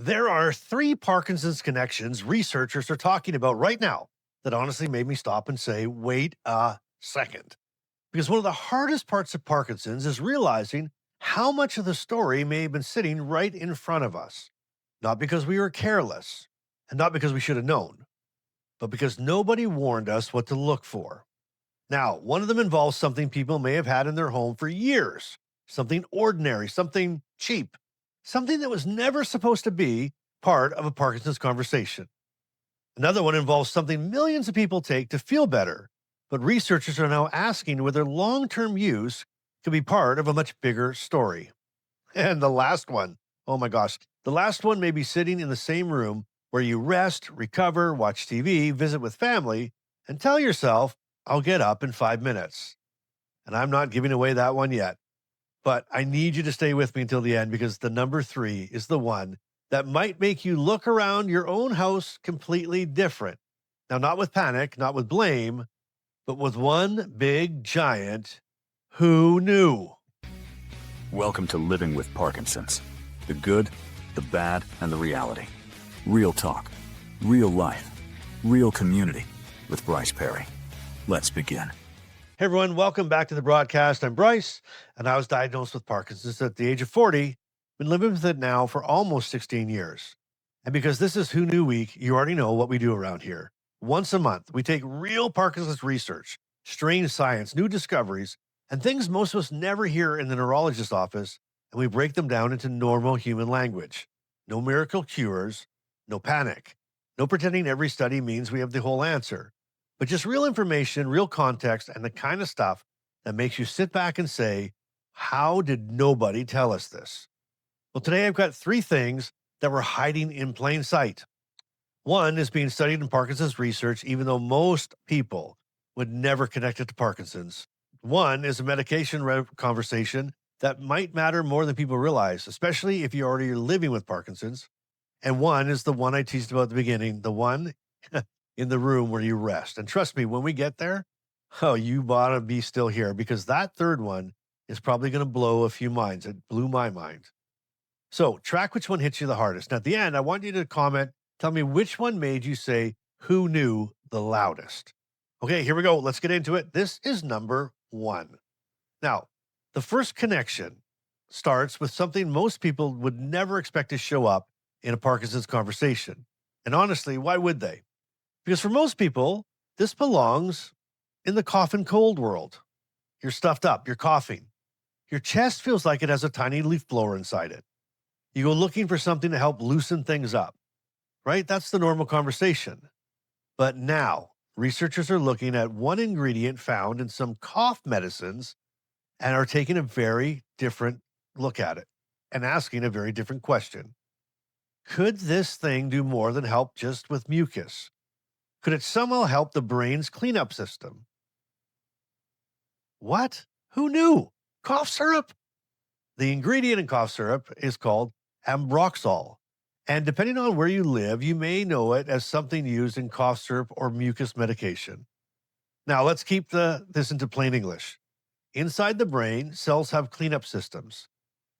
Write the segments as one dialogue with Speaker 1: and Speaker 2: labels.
Speaker 1: There are three Parkinson's connections researchers are talking about right now that honestly made me stop and say, wait a second. Because one of the hardest parts of Parkinson's is realizing how much of the story may have been sitting right in front of us. Not because we were careless and not because we should have known, but because nobody warned us what to look for. Now, one of them involves something people may have had in their home for years, something ordinary, something cheap, something that was never supposed to be part of a Parkinson's conversation. Another one involves something millions of people take to feel better, but researchers are now asking whether long term use could be part of a much bigger story. And the last one, oh my gosh, the last one may be sitting in the same room where you rest, recover, watch TV, visit with family, and tell yourself, I'll get up in 5 minutes. And I'm not giving away that one yet, but I need you to stay with me until the end because the number three is the one that might make you look around your own house completely different. Now, not with panic, not with blame, but with one big giant who knew.
Speaker 2: Welcome to Living with Parkinson's. The good, the bad, and the reality. Real talk, real life, real community with Bryce Perry. Let's begin.
Speaker 1: Hey everyone, welcome back to the broadcast. I'm Bryce, and I was diagnosed with Parkinson's at the age of 40. Been living with it now for almost 16 years. And because this is Who Knew Week, you already know what we do around here. Once a month, we take real Parkinson's research, strange science, new discoveries, and things most of us never hear in the neurologist's office, and we break them down into normal human language. No miracle cures, no panic, no pretending every study means we have the whole answer, but just real information, real context, and the kind of stuff that makes you sit back and say, how did nobody tell us this? Well, today I've got three things that were hiding in plain sight. One is being studied in Parkinson's research, even though most people would never connect it to Parkinson's. One is a medication conversation that might matter more than people realize, especially if you're already living with Parkinson's. And one is the one I teased about at the beginning, the one in the room where you rest. And trust me, when we get there, oh, you ought to be still here because that third one is probably going to blow a few minds. It blew my mind. So track which one hits you the hardest. Now, at the end, I want you to comment, tell me which one made you say, who knew the loudest? Okay, here we go. Let's get into it. This is number one. Now, the first connection starts with something most people would never expect to show up in a Parkinson's conversation. And honestly, why would they? Because for most people, this belongs in the cough and cold world. You're stuffed up, you're coughing. Your chest feels like it has a tiny leaf blower inside it. You go looking for something to help loosen things up, right? That's the normal conversation. But now, researchers are looking at one ingredient found in some cough medicines and are taking a very different look at it and asking a very different question. Could this thing do more than help just with mucus? Could it somehow help the brain's cleanup system? What? Who knew? Cough syrup? The ingredient in cough syrup is called ambroxol. And depending on where you live, you may know it as something used in cough syrup or mucus medication. Now, let's keep this into plain English. Inside the brain, cells have cleanup systems.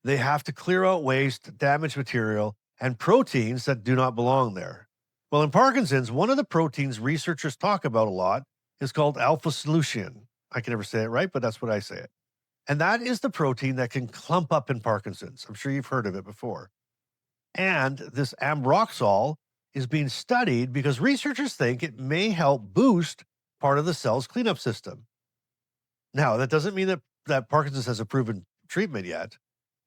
Speaker 1: They have to clear out waste, damaged material, and proteins that do not belong there. Well, in Parkinson's, one of the proteins researchers talk about a lot is called alpha-synuclein. I can never say it right, but that's what I say it. And that is the protein that can clump up in Parkinson's. I'm sure you've heard of it before. And this ambroxol is being studied because researchers think it may help boost part of the cell's cleanup system. Now, that doesn't mean that Parkinson's has a proven treatment yet.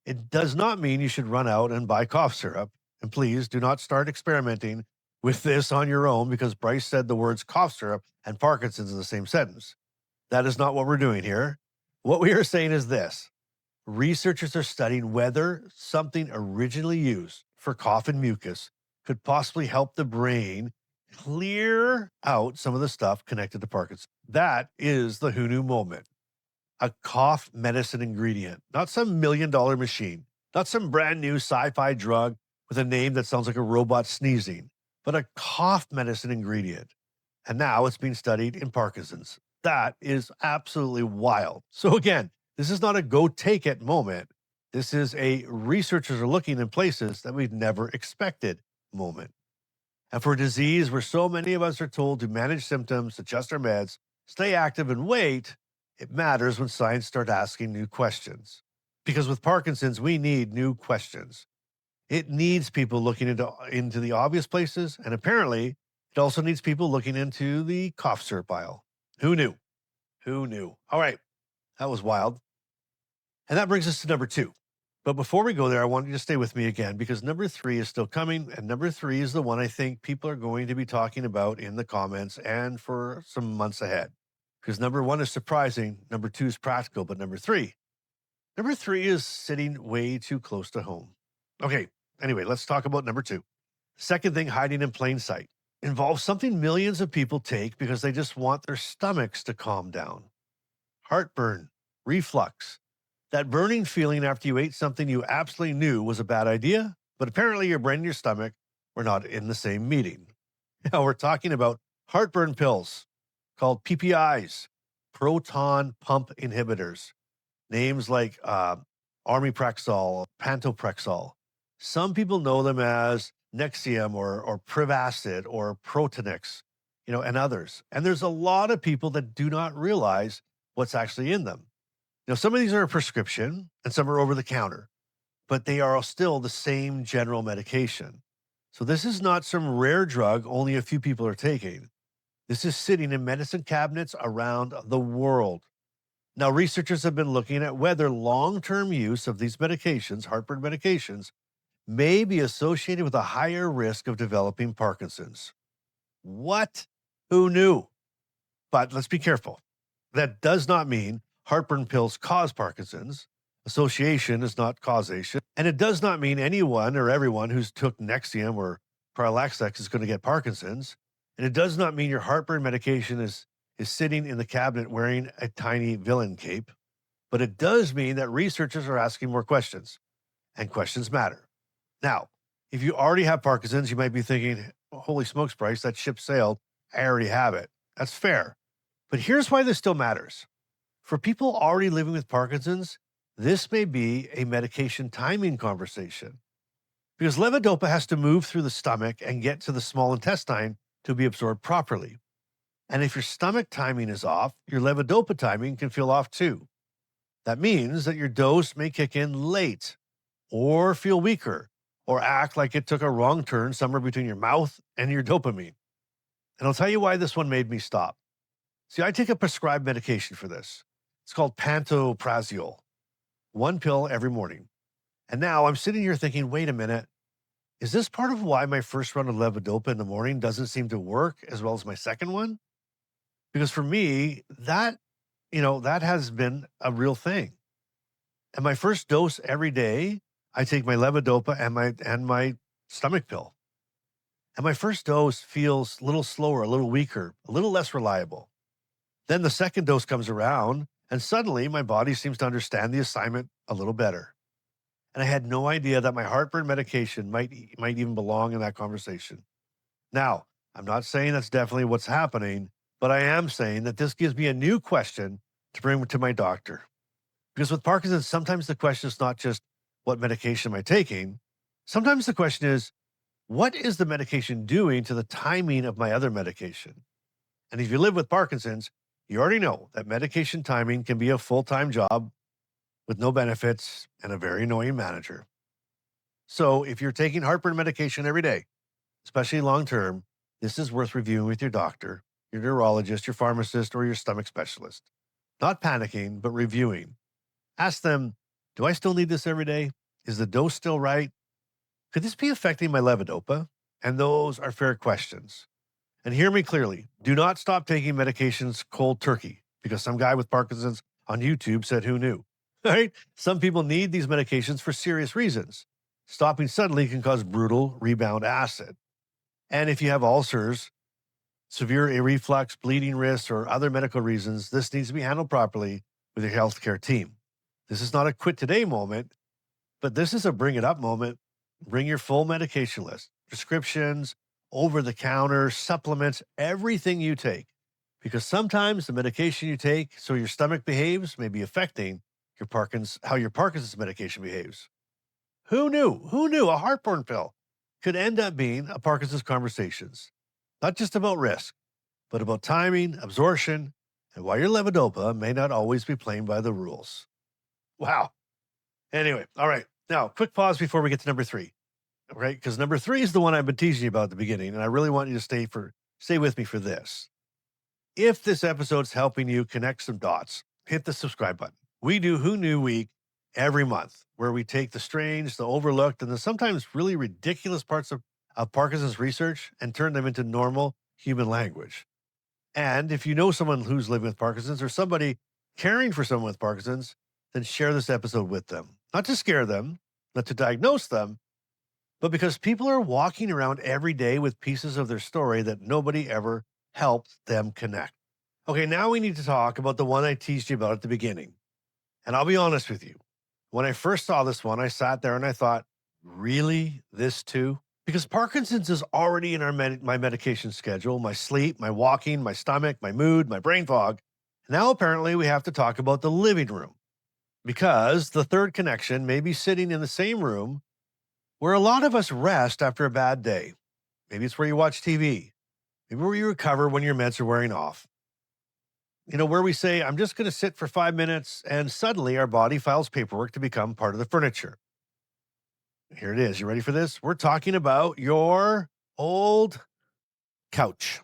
Speaker 1: It does not mean you should run out and buy cough syrup. And please do not start experimenting with this on your own because Bryce said the words cough syrup and Parkinson's in the same sentence. That is not what we're doing here. What we are saying is this. Researchers are studying whether something originally used for cough and mucus could possibly help the brain clear out some of the stuff connected to Parkinson's. That is the who knew moment. A cough medicine ingredient, not some $1 million machine, not some brand new sci-fi drug with a name that sounds like a robot sneezing, but a cough medicine ingredient. And now it's being studied in Parkinson's. That is absolutely wild. So again, this is not a go take it moment. This is a researchers are looking in places that we've never expected moment. And for a disease where so many of us are told to manage symptoms, adjust our meds, stay active, and wait, it matters when science starts asking new questions. Because with Parkinson's, we need new questions. It needs people looking into the obvious places, and apparently, it also needs people looking into the cough syrup aisle. Who knew? Who knew? All right, that was wild. And that brings us to number two. But before we go there, I want you to stay with me again because number three is still coming. And number three is the one I think people are going to be talking about in the comments and for some months ahead. Because number one is surprising, number two is practical, but number three is sitting way too close to home. Okay, anyway, let's talk about number two. Second thing, hiding in plain sight, involves something millions of people take because they just want their stomachs to calm down. Heartburn, reflux, that burning feeling after you ate something you absolutely knew was a bad idea, but apparently your brain and your stomach were not in the same meeting. Now we're talking about heartburn pills called PPIs, proton pump inhibitors, names like armiprexol, pantoprazole. Some people know them as Nexium or Prevacid or Protonix, and others. And there's a lot of people that do not realize what's actually in them. Some of these are a prescription and some are over the counter, but they are still the same general medication. So this is not some rare drug only a few people are taking. This is sitting in medicine cabinets around the world. Now, researchers have been looking at whether long-term use of these medications, heartburn medications, may be associated with a higher risk of developing Parkinson's. What? Who knew? But let's be careful. That does not mean heartburn pills cause Parkinson's. Association is not causation. And it does not mean anyone or everyone who's took Nexium or Parallaxex is going to get Parkinson's. And it does not mean your heartburn medication is sitting in the cabinet wearing a tiny villain cape. But it does mean that researchers are asking more questions, and questions matter. Now, if you already have Parkinson's, you might be thinking, holy smokes, Bryce, that ship sailed. I already have it. That's fair. But here's why this still matters. For people already living with Parkinson's, this may be a medication timing conversation because levodopa has to move through the stomach and get to the small intestine to be absorbed properly. And if your stomach timing is off, your levodopa timing can feel off too. That means that your dose may kick in late or feel weaker or act like it took a wrong turn somewhere between your mouth and your dopamine. And I'll tell you why this one made me stop. See, I take a prescribed medication for this. It's called pantoprazole, one pill every morning. And now I'm sitting here thinking, wait a minute, is this part of why my first run of levodopa in the morning doesn't seem to work as well as my second one? Because for me, that has been a real thing. And my first dose every day, I take my levodopa and my stomach pill. And my first dose feels a little slower, a little weaker, a little less reliable. Then the second dose comes around, and suddenly my body seems to understand the assignment a little better. And I had no idea that my heartburn medication might even belong in that conversation. Now, I'm not saying that's definitely what's happening, but I am saying that this gives me a new question to bring to my doctor. Because with Parkinson's, sometimes the question is not just what medication am I taking? Sometimes the question is, what is the medication doing to the timing of my other medication? And if you live with Parkinson's, you already know that medication timing can be a full-time job with no benefits and a very annoying manager. So if you're taking heartburn medication every day, especially long-term, this is worth reviewing with your doctor, your neurologist, your pharmacist, or your stomach specialist. Not panicking, but reviewing. Ask them, do I still need this every day? Is the dose still right? Could this be affecting my levodopa? And those are fair questions. And hear me clearly, do not stop taking medications cold turkey because some guy with Parkinson's on YouTube said who knew, right? Some people need these medications for serious reasons. Stopping suddenly can cause brutal rebound acid. And if you have ulcers, severe reflux, bleeding risks, or other medical reasons, this needs to be handled properly with your healthcare team. This is not a quit today moment, but this is a bring it up moment. Bring your full medication list, prescriptions, over-the-counter, supplements, everything you take. Because sometimes the medication you take so your stomach behaves may be affecting how your Parkinson's medication behaves. Who knew? Who knew a heartburn pill could end up being a Parkinson's conversations? Not just about risk, but about timing, absorption, and why your levodopa may not always be playing by the rules. Wow. Anyway, all right. Now, quick pause before we get to number 3. Right? Because number 3 is the one I've been teasing you about at the beginning, and I really want you to stay with me for this. If this episode's helping you connect some dots, hit the subscribe button. We do Who Knew Week every month, where we take the strange, the overlooked, and the sometimes really ridiculous parts of Parkinson's research and turn them into normal human language. And if you know someone who's living with Parkinson's or somebody caring for someone with Parkinson's, then share this episode with them. Not to scare them, not to diagnose them, but because people are walking around every day with pieces of their story that nobody ever helped them connect. Okay, now we need to talk about the one I teased you about at the beginning. And I'll be honest with you. When I first saw this one, I sat there and I thought, really? This too? Because Parkinson's is already in my medication schedule, my sleep, my walking, my stomach, my mood, my brain fog. Now, apparently, we have to talk about the living room. Because the third connection may be sitting in the same room where a lot of us rest after a bad day. Maybe it's where you watch TV. Maybe where you recover when your meds are wearing off. You know, where we say, I'm just going to sit for 5 minutes, and suddenly our body files paperwork to become part of the furniture. Here it is. You ready for this? We're talking about your old couch.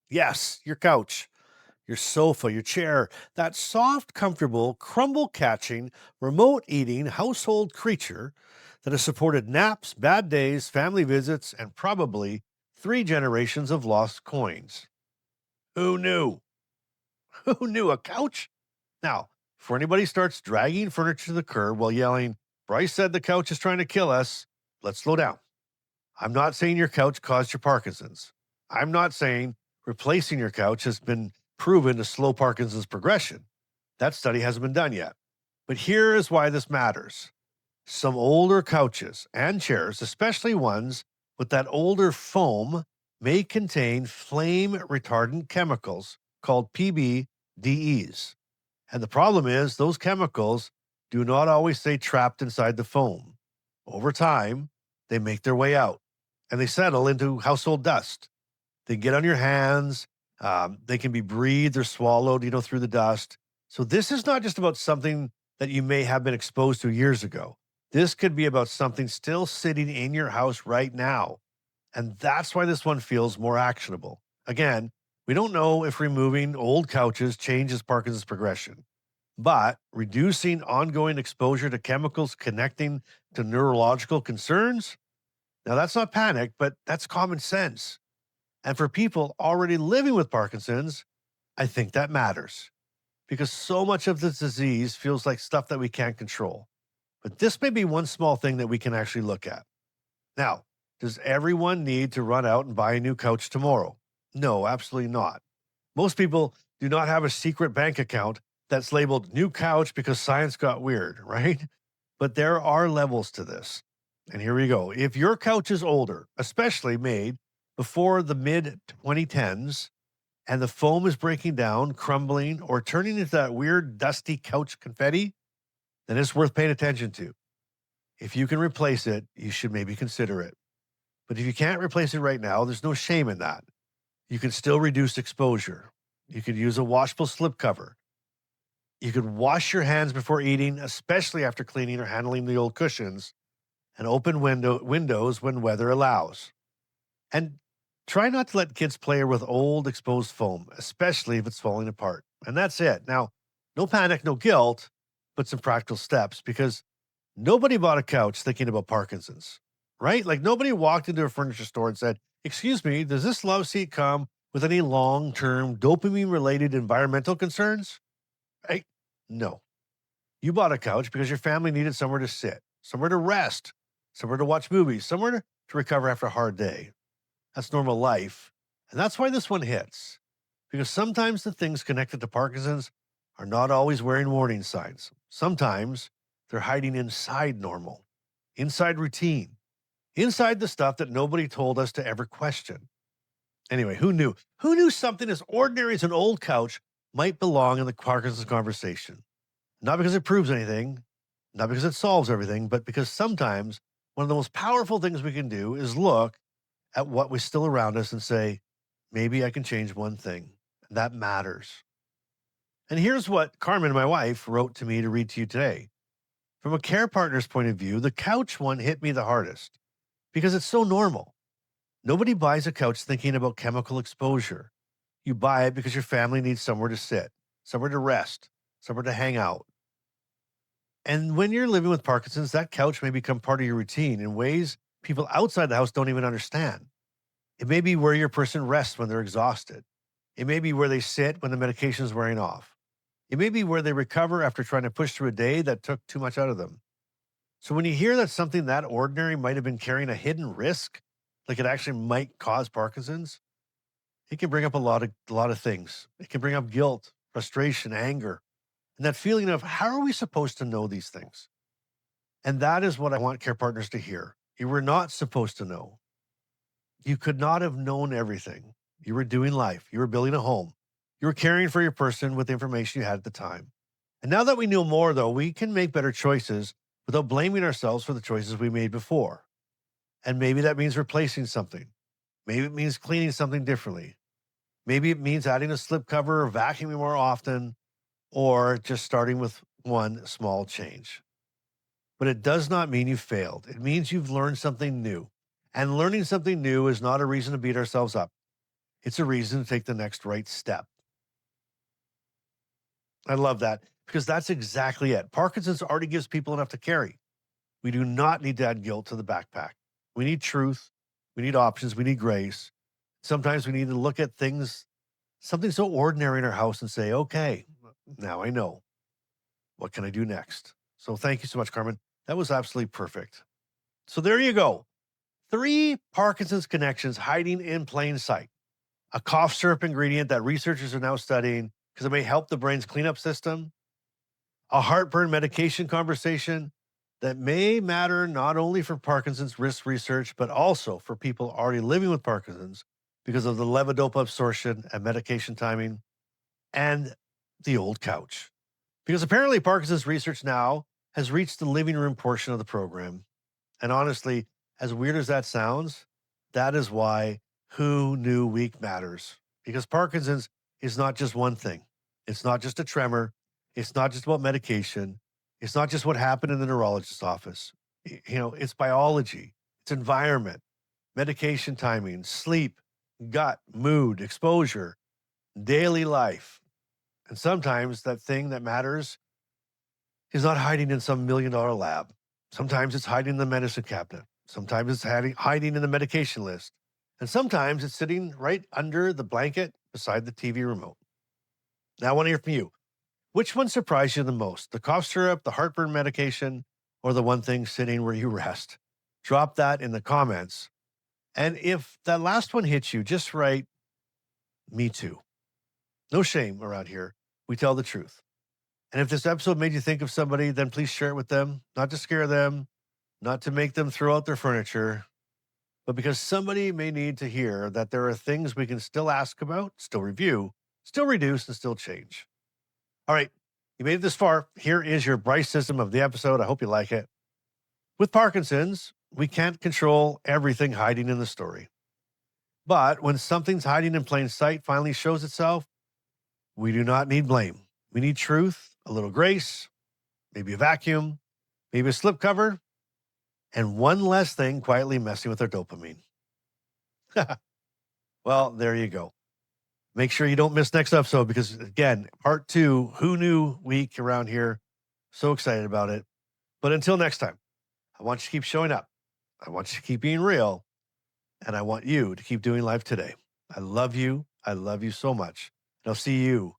Speaker 1: Yes, your couch, your sofa, your chair, that soft, comfortable, crumble-catching, remote-eating household creature that has supported naps, bad days, family visits, and probably 3 generations of lost coins. Who knew? Who knew a couch? Now, before anybody starts dragging furniture to the curb while yelling, Bryce said the couch is trying to kill us, let's slow down. I'm not saying your couch caused your Parkinson's. I'm not saying replacing your couch has been proven to slow Parkinson's progression. That study hasn't been done yet. But here is why this matters. Some older couches and chairs, especially ones with that older foam, may contain flame retardant chemicals called PBDEs. And the problem is those chemicals do not always stay trapped inside the foam. Over time, they make their way out and they settle into household dust. They get on your hands. They can be breathed or swallowed, through the dust. So this is not just about something that you may have been exposed to years ago. This could be about something still sitting in your house right now. And that's why this one feels more actionable. Again, we don't know if removing old couches changes Parkinson's progression, but reducing ongoing exposure to chemicals connecting to neurological concerns, now that's not panic, but that's common sense. And for people already living with Parkinson's, I think that matters because so much of this disease feels like stuff that we can't control. But this may be one small thing that we can actually look at. Now, does everyone need to run out and buy a new couch tomorrow? No, absolutely not. Most people do not have a secret bank account that's labeled new couch because science got weird, right? But there are levels to this. And here we go. If your couch is older, especially made before the mid 2010s, and the foam is breaking down, crumbling, or turning into that weird dusty couch confetti, then it's worth paying attention to. If you can replace it, you should maybe consider it. But if you can't replace it right now, there's no shame in that. You can still reduce exposure. You could use a washable slipcover. You could wash your hands before eating, especially after cleaning or handling the old cushions, and open windows when weather allows. And try not to let kids play with old exposed foam, especially if it's falling apart. And that's it. Now, no panic, no guilt, but some practical steps because nobody bought a couch thinking about Parkinson's, right? Like nobody walked into a furniture store and said, excuse me, does this love seat come with any long-term dopamine-related environmental concerns? Right? No. You bought a couch because your family needed somewhere to sit, somewhere to rest, somewhere to watch movies, somewhere to recover after a hard day. That's normal life. And that's why this one hits. Because sometimes the things connected to Parkinson's are not always wearing warning signs. Sometimes they're hiding inside normal, inside routine, inside the stuff that nobody told us to ever question. Anyway, who knew? Who knew something as ordinary as an old couch might belong in the Parkinson's conversation? Not because it proves anything, not because it solves everything, but because sometimes one of the most powerful things we can do is look at what was still around us and say, maybe I can change one thing. That matters. And here's what Carmen, my wife, wrote to me to read to you today. From a care partner's point of view, the couch one hit me the hardest because it's so normal. Nobody buys a couch thinking about chemical exposure. You buy it because your family needs somewhere to sit, somewhere to rest, somewhere to hang out. And when you're living with Parkinson's, that couch may become part of your routine in ways people outside the house don't even understand. It may be where your person rests when they're exhausted. It may be where they sit when the medication is wearing off. It may be where they recover after trying to push through a day that took too much out of them. So when you hear that something that ordinary might have been carrying a hidden risk, like it actually might cause Parkinson's, it can bring up a lot of things. It can bring up guilt, frustration, anger, and that feeling of how are we supposed to know these things? And that is what I want care partners to hear. You were not supposed to know. You could not have known everything. You were doing life. You were building a home. You were caring for your person with the information you had at the time. And now that we know more, though, we can make better choices without blaming ourselves for the choices we made before. And maybe that means replacing something. Maybe it means cleaning something differently. Maybe it means adding a slipcover or vacuuming more often, or just starting with one small change. But it does not mean you failed. It means you've learned something new. And learning something new is not a reason to beat ourselves up. It's a reason to take the next right step. I love that because that's exactly it. Parkinson's already gives people enough to carry. We do not need to add guilt to the backpack. We need truth. We need options. We need grace. Sometimes we need to look at things, something so ordinary in our house, and say, okay, now I know. What can I do next? So thank you so much, Carmen. That was absolutely perfect. So there you go. 3 Parkinson's connections hiding in plain sight. A cough syrup ingredient that researchers are now studying because it may help the brain's cleanup system. A heartburn medication conversation that may matter not only for Parkinson's risk research, but also for people already living with Parkinson's because of the levodopa absorption and medication timing, and the old couch. Because apparently Parkinson's research now has reached the living room portion of the program. And honestly, as weird as that sounds, that is why Who Knew Week matters. Because Parkinson's is not just one thing. It's not just a tremor. It's not just about medication. It's not just what happened in the neurologist's office. It's biology, it's environment, medication timing, sleep, gut, mood, exposure, daily life. And sometimes that thing that matters is not hiding in some $1 million lab. Sometimes it's hiding in the medicine cabinet. Sometimes it's hiding in the medication list. And sometimes it's sitting right under the blanket beside the TV remote. Now I want to hear from you. Which one surprised you the most? The cough syrup, the heartburn medication, or the one thing sitting where you rest? Drop that in the comments. And if that last one hits you, just write, me too. No shame around here. We tell the truth. And if this episode made you think of somebody, then please share it with them, not to scare them, not to make them throw out their furniture, but because somebody may need to hear that there are things we can still ask about, still review, still reduce, and still change. All right, you made it this far. Here is your Bryce-ism of the episode. I hope you like it. With Parkinson's, we can't control everything hiding in the story. But when something's hiding in plain sight finally shows itself, we do not need blame. We need truth, a little grace, maybe a vacuum, maybe a slipcover, and one less thing quietly messing with our dopamine. Well, there you go. Make sure you don't miss next episode because, again, part 2, Who Knew Week around here. So excited about it. But until next time, I want you to keep showing up. I want you to keep being real. And I want you to keep doing life today. I love you. I love you so much. And I'll see you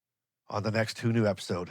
Speaker 1: on the next Who Knew episode.